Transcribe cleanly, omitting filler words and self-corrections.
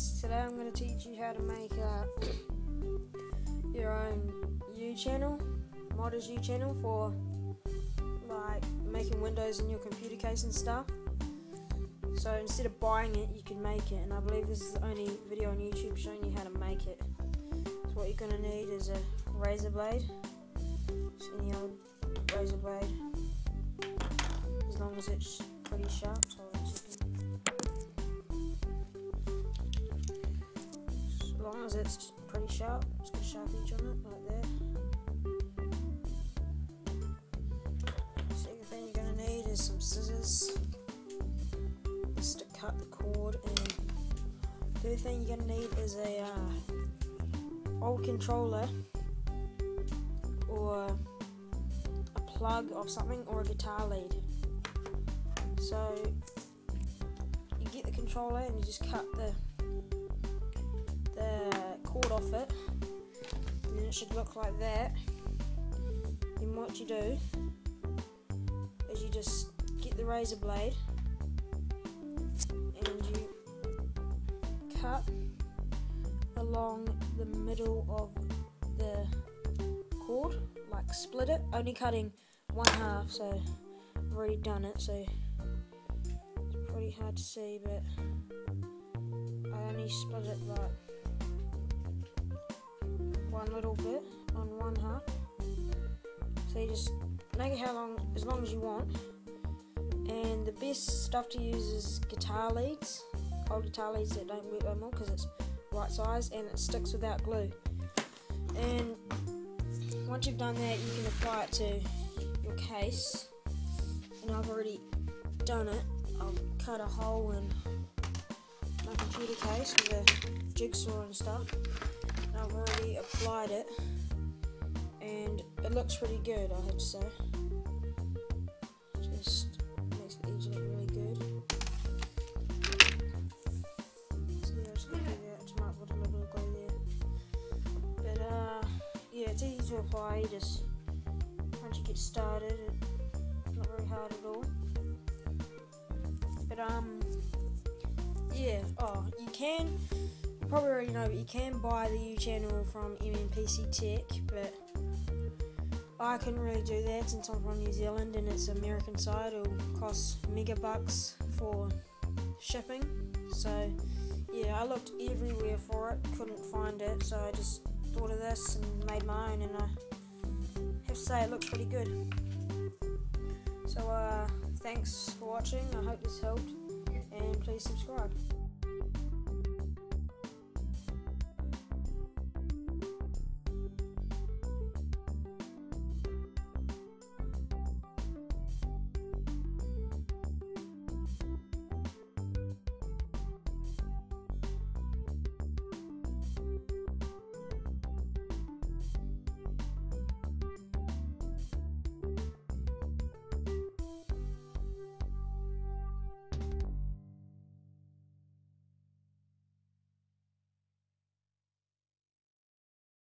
guys, today I'm going to teach you how to make your own modder's U channel for like making windows in your computer case and stuff. So instead of buying it, you can make it, and I believe this is the only video on YouTube showing you how to make it. So what you're going to need is a razor blade, just any old razor blade, as long as it's pretty sharp. So as long as it's pretty sharp, just get a sharp edge on it, like that. Second thing you're going to need is some scissors, just to cut the cord, and third thing you're going to need is a old controller, or a plug of something, or a guitar lead. So you get the controller and you just cut the cord off it, and then it should look like that. Then what you do is you just get the razor blade and you cut along the middle of the cord, like split it, only cutting one half, so I've already done it, so it's pretty hard to see, but I only split it like one little bit on one half. So you just make it as long as you want, and the best stuff to use is guitar leads, old guitar leads that don't work no more because it's right size and it sticks without glue. And once you've done that, you can apply it to your case, and I've already done it. I'll cut a hole in my computer case with a jigsaw and stuff, and I've already applied it, and it looks pretty good, I have to say. Just makes the edge look really good. So yeah, I'm just going to do that. Just might put a little bit of glue there. But yeah, it's easy to apply. Just once you get started, it's not very hard at all. But yeah, you probably already know, but you can buy the U channel from MNPC Tech, but I couldn't really do that since I'm from New Zealand and it's American side. It'll cost megabucks for shipping. So yeah, I looked everywhere for it, couldn't find it, so I just thought of this and made my own, and I have to say it looks pretty good. So thanks for watching, I hope this helped, and please subscribe.